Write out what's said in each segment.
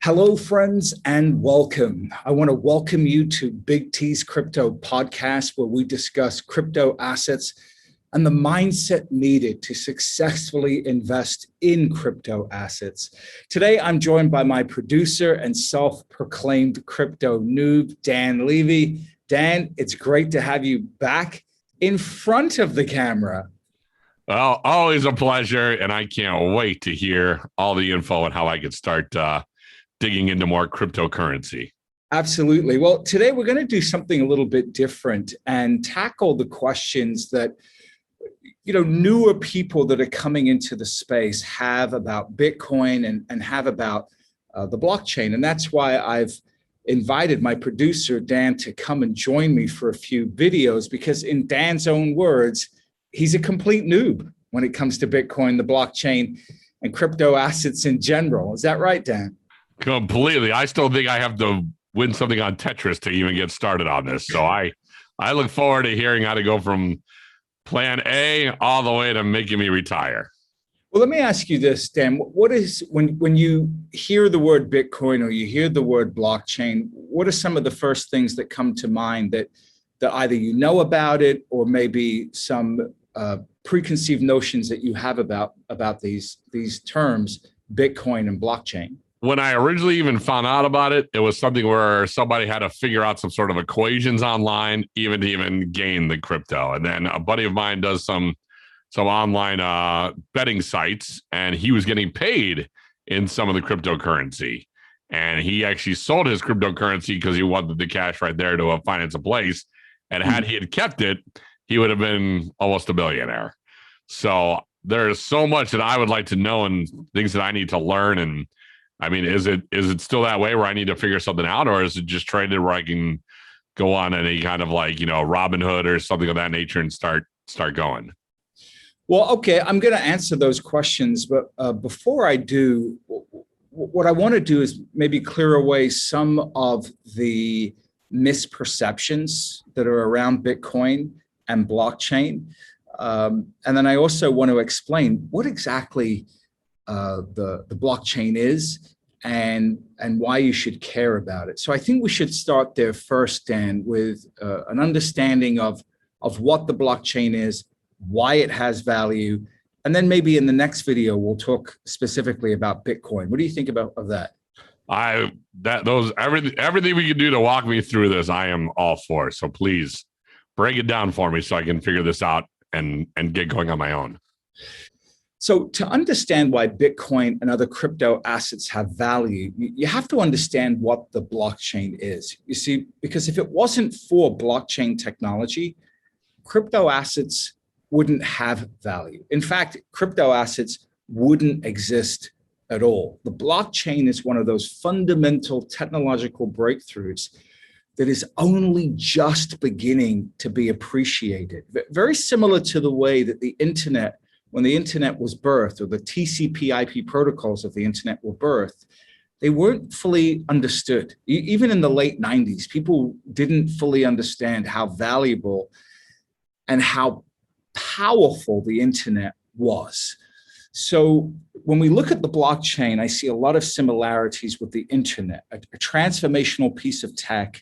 Hello, friends, and welcome. I want to welcome you to Big T's Crypto Podcast, where we discuss crypto assets and the mindset needed to successfully invest in crypto assets. Today, I'm joined by my producer and self-proclaimed crypto noob, Dan Levy. Dan, it's great to have you back in front of the camera. Well, always a pleasure, and I can't wait to hear all the info on how I could start digging into more cryptocurrency. Absolutely. Well, today we're going to do something a little bit different and tackle the questions that newer people that are coming into the space have about Bitcoin and have about the blockchain. And that's why I've invited my producer, Dan, to come and join me for a few videos, because in Dan's own words, he's a complete noob when it comes to Bitcoin, the blockchain, and crypto assets in general. Is that right, Dan? Completely. I still think I have to win something on Tetris to even get started on this. So I look forward to hearing how to go from plan A all the way to making me retire. Well, let me ask you this, Dan. What is, when you hear the word Bitcoin or you hear the word blockchain, what are some of the first things that come to mind that either you know about it or maybe some preconceived notions that you have about these terms, Bitcoin and blockchain? When I originally even found out about it, it was something where somebody had to figure out some sort of equations online even to even gain the crypto. And then a buddy of mine does some online betting sites, and he was getting paid in some of the cryptocurrency. And he actually sold his cryptocurrency because he wanted the cash right there to finance a place. And had he had kept it, he would have been almost a billionaire. So there's so much that I would like to know and things that I need to learn. And I mean, is it still that way where I need to figure something out, or is it just traded where I can go on any kind of Robinhood or something of that nature and start going? Well, okay, I'm going to answer those questions, but before I do, what I want to do is maybe clear away some of the misperceptions that are around Bitcoin and blockchain. And then I also want to explain what exactly the blockchain is and why you should care about it. So I think we should start there first, Dan, with an understanding of what the blockchain is, why it has value, and then maybe in the next video we'll talk specifically about Bitcoin. What do you think of that? Everything we can do to walk me through this, I am all for. So please break it down for me so I can figure this out and get going on my own. So to understand why Bitcoin and other crypto assets have value, you have to understand what the blockchain is. You see, because if it wasn't for blockchain technology, crypto assets wouldn't have value. In fact, crypto assets wouldn't exist at all. The blockchain is one of those fundamental technological breakthroughs that is only just beginning to be appreciated. Very similar to the way that the internet, when the internet was birthed, or the TCP/IP protocols of the internet were birthed, they weren't fully understood. Even in the late 90s, people didn't fully understand how valuable and how powerful the internet was. So when we look at the blockchain, I see a lot of similarities with the internet, a transformational piece of tech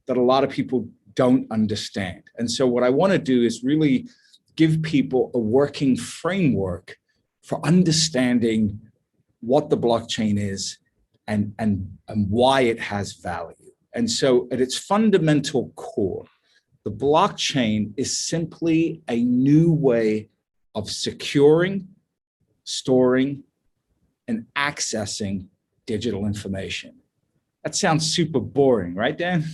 that a lot of people don't understand. And so what I want to do is really give people a working framework for understanding what the blockchain is and why it has value. And so at its fundamental core, the blockchain is simply a new way of securing, storing, and accessing digital information. That sounds super boring, right, Dan?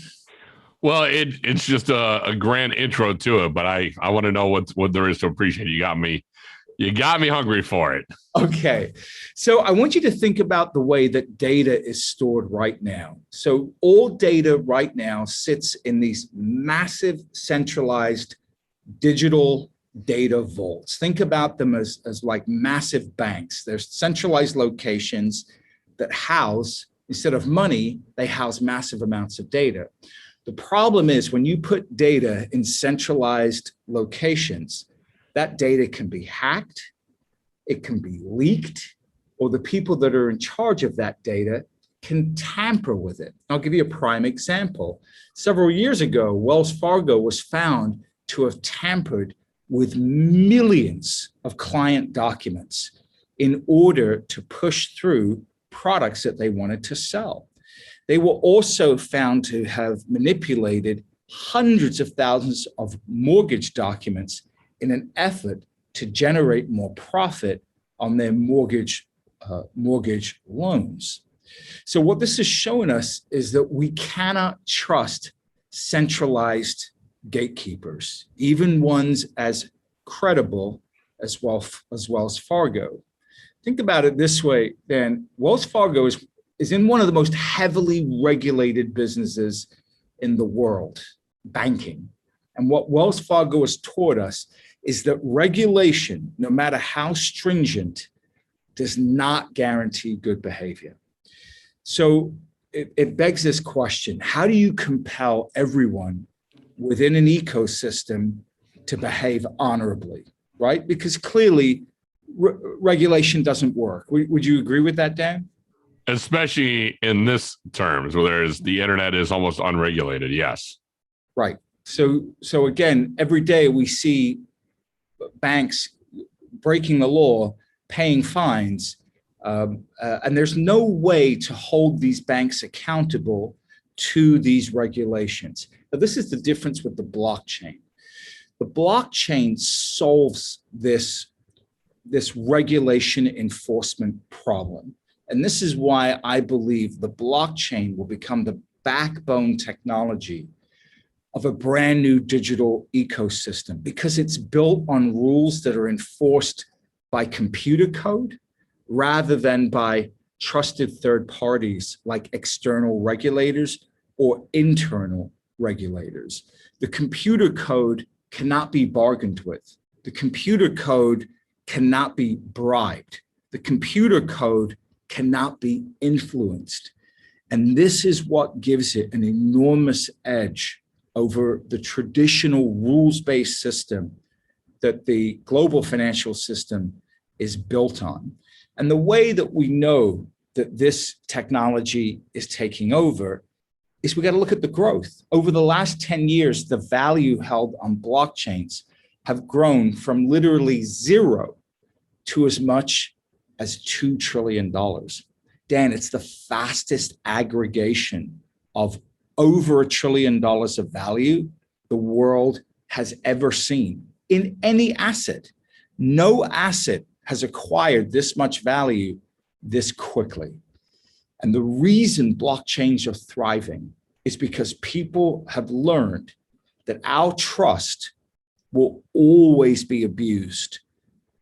Well, it's just a grand intro to it, but I want to know what there is to appreciate. You got me hungry for it. Okay. So I want you to think about the way that data is stored right now. So all data right now sits in these massive centralized digital data vaults. Think about them as like massive banks. There's centralized locations that house, instead of money, they house massive amounts of data. The problem is when you put data in centralized locations, that data can be hacked, it can be leaked, or the people that are in charge of that data can tamper with it. I'll give you a prime example. Several years ago, Wells Fargo was found to have tampered with millions of client documents in order to push through products that they wanted to sell. They were also found to have manipulated hundreds of thousands of mortgage documents in an effort to generate more profit on their mortgage loans. So what this is showing us is that we cannot trust centralized gatekeepers, even ones as credible as Wells Fargo. Think about it this way, Dan. Wells Fargo is in one of the most heavily regulated businesses in the world, banking. And what Wells Fargo has taught us is that regulation, no matter how stringent, does not guarantee good behavior. So it begs this question: how do you compel everyone within an ecosystem to behave honorably, right? Because clearly regulation doesn't work. Would you agree with that, Dan? Especially in this terms, where the internet is almost unregulated. Yes. Right. So again, every day we see banks breaking the law, paying fines, and there's no way to hold these banks accountable to these regulations. But this is the difference with the blockchain. The blockchain solves this regulation enforcement problem. And this is why I believe the blockchain will become the backbone technology of a brand new digital ecosystem, because it's built on rules that are enforced by computer code rather than by trusted third parties like external regulators or internal regulators. The computer code cannot be bargained with. The computer code cannot be bribed. The computer code cannot be influenced. And this is what gives it an enormous edge over the traditional rules-based system that the global financial system is built on. And the way that we know that this technology is taking over is we got to look at the growth. Over the last 10 years, the value held on blockchains have grown from literally zero to as much as $2 trillion. Dan, it's the fastest aggregation of over $1 trillion of value the world has ever seen in any asset. No asset has acquired this much value this quickly. And the reason blockchains are thriving is because people have learned that our trust will always be abused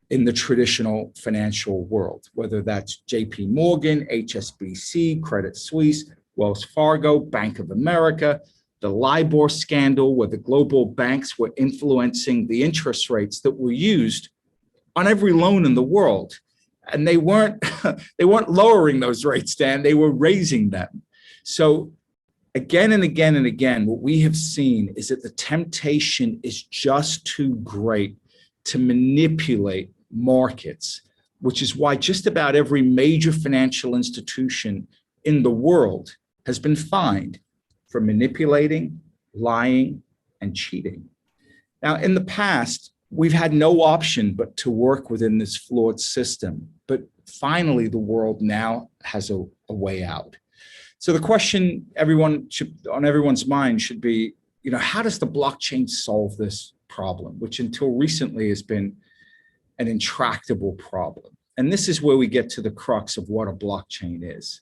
in the traditional financial world, whether that's JP Morgan, HSBC, Credit Suisse, Wells Fargo, Bank of America, the LIBOR scandal, where the global banks were influencing the interest rates that were used on every loan in the world. And they weren't lowering those rates, Dan, they were raising them. So again and again and again, what we have seen is that the temptation is just too great to manipulate markets, which is why just about every major financial institution in the world has been fined for manipulating, lying, and cheating. Now, in the past, we've had no option but to work within this flawed system. But finally, the world now has a way out. So the question on everyone's mind should be, how does the blockchain solve this problem, which until recently has been an intractable problem? And this is where we get to the crux of what a blockchain is.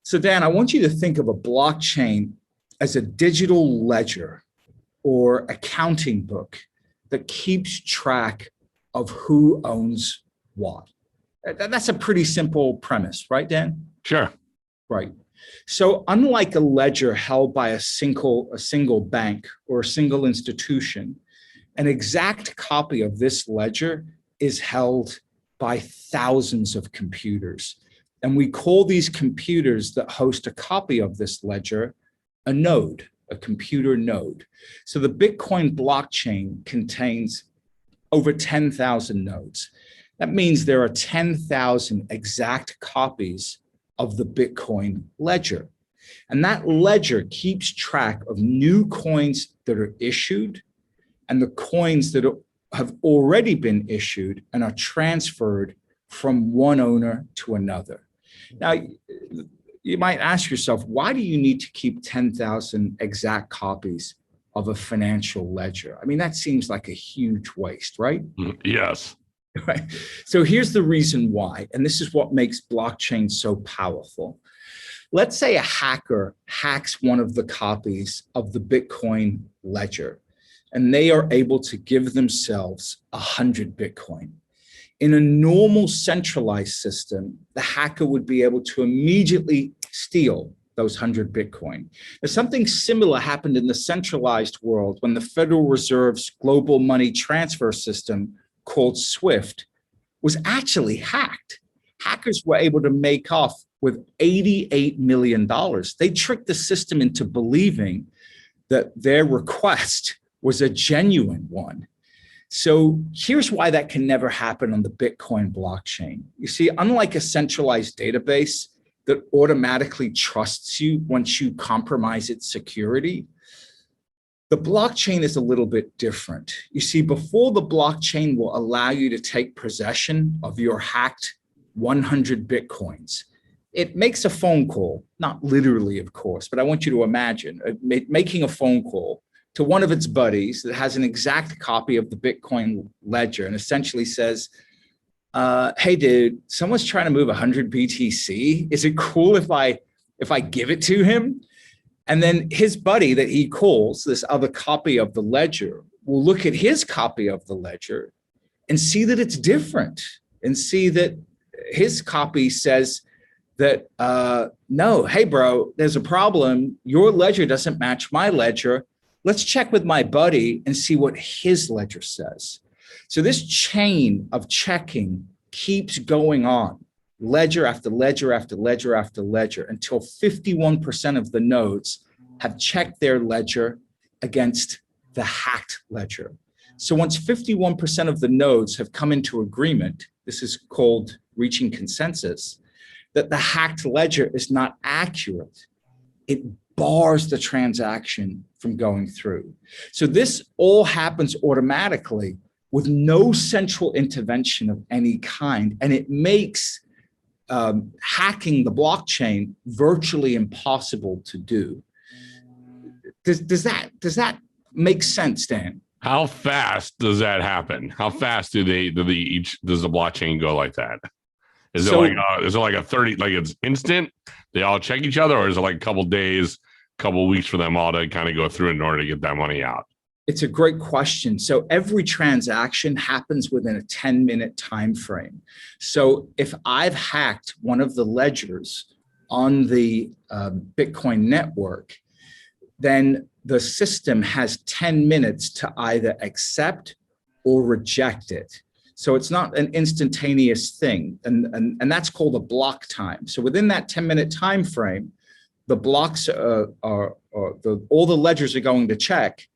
So Dan, I want you to think of a blockchain as a digital ledger or accounting book that keeps track of who owns what. That's a pretty simple premise, right, Dan? Sure. Right. So unlike a ledger held by a single bank or a single institution, an exact copy of this ledger is held by thousands of computers. And we call these computers that host a copy of this ledger a node, a computer node. So the Bitcoin blockchain contains over 10,000 nodes. That means there are 10,000 exact copies of the Bitcoin ledger. And that ledger keeps track of new coins that are issued and the coins that have already been issued and are transferred from one owner to another. Now, you might ask yourself, why do you need to keep 10,000 exact copies of a financial ledger? I mean, that seems like a huge waste, right? Yes. Right. So here's the reason why, and this is what makes blockchain so powerful. Let's say a hacker hacks one of the copies of the Bitcoin ledger, and they are able to give themselves 100 Bitcoin. In a normal centralized system, the hacker would be able to immediately steal those 100 Bitcoin. Now, something similar happened in the centralized world when the Federal Reserve's global money transfer system, called SWIFT, was actually hacked. Hackers were able to make off with $88 million. They tricked the system into believing that their request was a genuine one. So here's why that can never happen on the Bitcoin blockchain. You see, unlike a centralized database that automatically trusts you once you compromise its security, the blockchain is a little bit different. You see, before the blockchain will allow you to take possession of your hacked 100 Bitcoins, it makes a phone call, not literally, of course, but I want you to imagine making a phone call to one of its buddies that has an exact copy of the Bitcoin ledger and essentially says, hey, dude, someone's trying to move 100 BTC. Is it cool if I give it to him? And then his buddy that he calls, this other copy of the ledger, will look at his copy of the ledger and see that it's different and see that his copy says that, no, hey, bro, there's a problem. Your ledger doesn't match my ledger. Let's check with my buddy and see what his ledger says. So this chain of checking keeps going on, ledger after ledger after ledger after ledger, until 51% of the nodes have checked their ledger against the hacked ledger. So once 51% of the nodes have come into agreement, this is called reaching consensus, that the hacked ledger is not accurate, it bars the transaction from going through. So this all happens automatically with no central intervention of any kind, and it makes hacking the blockchain virtually impossible to do. Does that make sense, Dan? How fast does that happen? How fast does the blockchain go like that? Is it like a 30, like it's instant? They all check each other, or is it like a couple days, couple weeks for them all to kind of go through in order to get that money out? It's a great question. So every transaction happens within a 10-minute time frame. So if I've hacked one of the ledgers on the Bitcoin network, then the system has 10 minutes to either accept or reject it. So it's not an instantaneous thing, and that's called a block time. So within that 10-minute time frame, the blocks all the ledgers are going to check.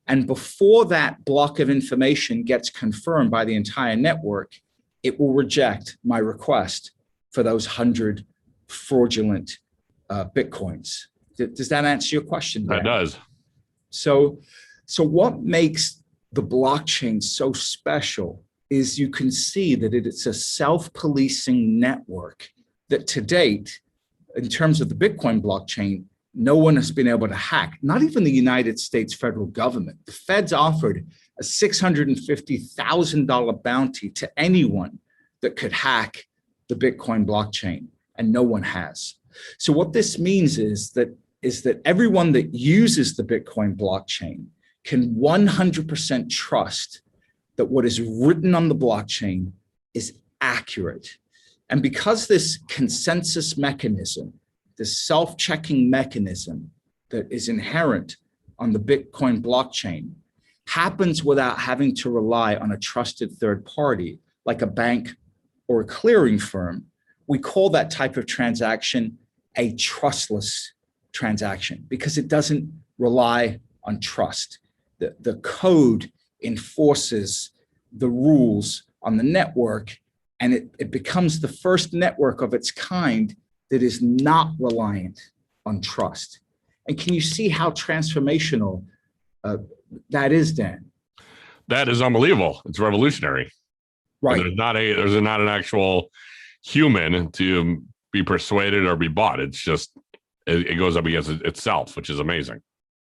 And before that block of information gets confirmed by the entire network, it will reject my request for those 100 fraudulent Bitcoins. Does that answer your question, Dan? That does. So what makes the blockchain so special is you can see that it's a self-policing network that to date, in terms of the Bitcoin blockchain, no one has been able to hack, not even the United States federal government. The feds offered a $650,000 bounty to anyone that could hack the Bitcoin blockchain, and no one has. So what this means is that everyone that uses the Bitcoin blockchain can 100% trust that what is written on the blockchain is accurate. And because this consensus mechanism, this self-checking mechanism that is inherent on the Bitcoin blockchain happens without having to rely on a trusted third party like a bank or a clearing firm, we call that type of transaction a trustless transaction because it doesn't rely on trust. The code enforces the rules on the network, and it becomes the first network of its kind that is not reliant on trust. And can you see how transformational that is, Dan? That is unbelievable. It's revolutionary. Right. And there's not an actual human to be persuaded or be bought. It's just, it goes up against itself, which is amazing.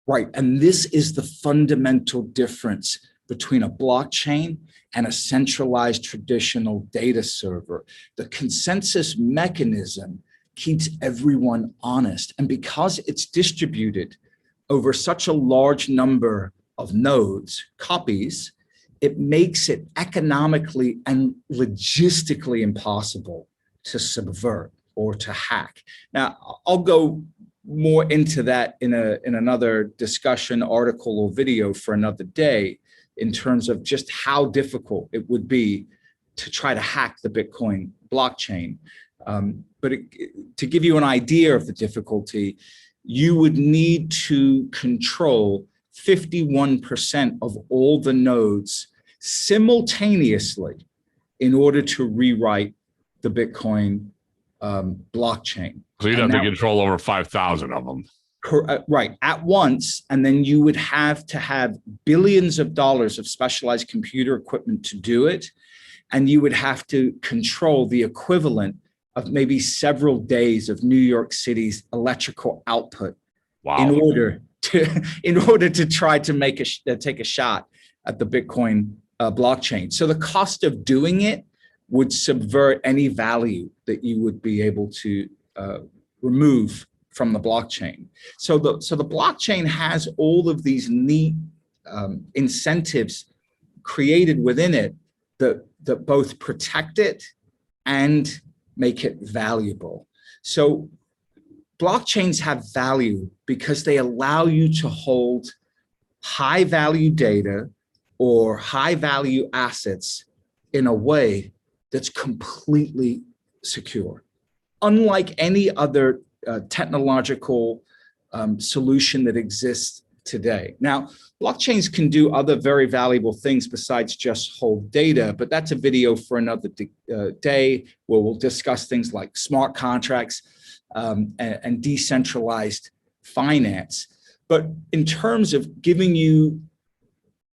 Right. And this is the fundamental difference between a blockchain and a centralized traditional data server. The consensus mechanism keeps everyone honest. And because it's distributed over such a large number of nodes, copies, it makes it economically and logistically impossible to subvert or to hack. Now, I'll go more into that in another discussion, article, or video for another day, in terms of just how difficult it would be to try to hack the Bitcoin blockchain. But to give you an idea of the difficulty, you would need to control 51% of all the nodes simultaneously in order to rewrite the Bitcoin blockchain. So you'd have to control over 5,000 of them. Right, at once. And then you would have to have billions of dollars of specialized computer equipment to do it. And you would have to control the equivalent of maybe several days of New York City's electrical output. Wow. in order to try to take a shot at the Bitcoin blockchain. So the cost of doing it would subvert any value that you would be able to remove from the blockchain. So the blockchain has all of these neat incentives created within it that both protect it and make it valuable. So blockchains have value because they allow you to hold high value data or high value assets in a way that's completely secure. Unlike any other technological solution that exists today. Now, blockchains can do other very valuable things besides just hold data, but that's a video for another day where we'll discuss things like smart contracts and decentralized finance. But in terms of giving you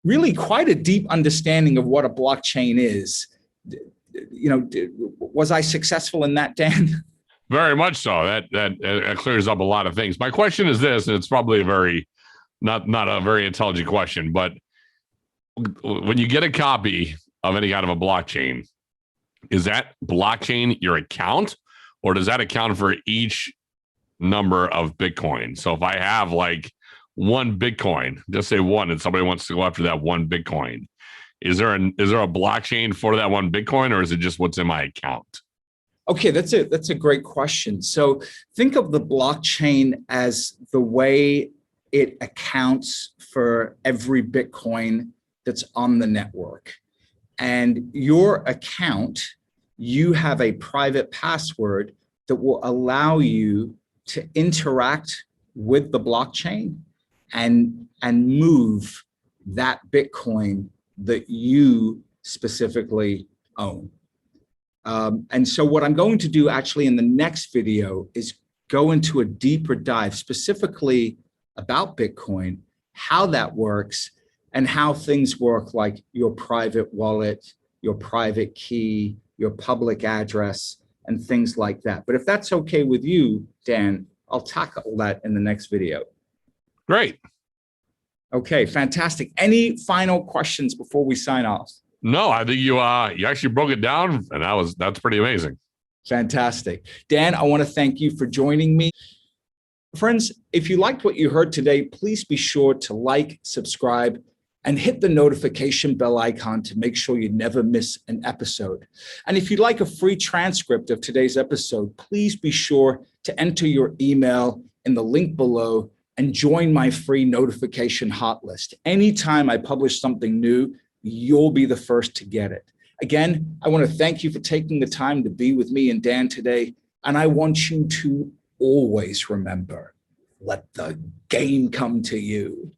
really quite a deep understanding of what a blockchain is, was I successful in that, Dan? Very much so. That clears up a lot of things. My question is this, and it's probably a very not a very intelligent question, but when you get a copy of any kind of a blockchain, is that blockchain your account, or does that account for each number of Bitcoin? So if I have like one Bitcoin, just say one, and somebody wants to go after that one Bitcoin, is there a blockchain for that one Bitcoin, or is it just what's in my account? Okay, that's a great question. So think of the blockchain as the way it accounts for every Bitcoin that's on the network. And your account, you have a private password that will allow you to interact with the blockchain and move that Bitcoin that you specifically own. And so what I'm going to do actually in the next video is go into a deeper dive specifically about Bitcoin, how that works, and how things work like your private wallet, your private key, your public address, and things like that. But if that's okay with you, Dan, I'll tackle that in the next video. Great. Okay, fantastic. Any final questions before we sign off? No, I think you actually broke it down, and that's pretty amazing. Fantastic. Dan, I want to thank you for joining me. Friends, if you liked what you heard today, please be sure to like, subscribe, and hit the notification bell icon to make sure you never miss an episode. And if you'd like a free transcript of today's episode, please be sure to enter your email in the link below and join my free notification hot list. Anytime I publish something new, you'll be the first to get it. Again, I want to thank you for taking the time to be with me and Dan today. And I want you to always remember, let the game come to you.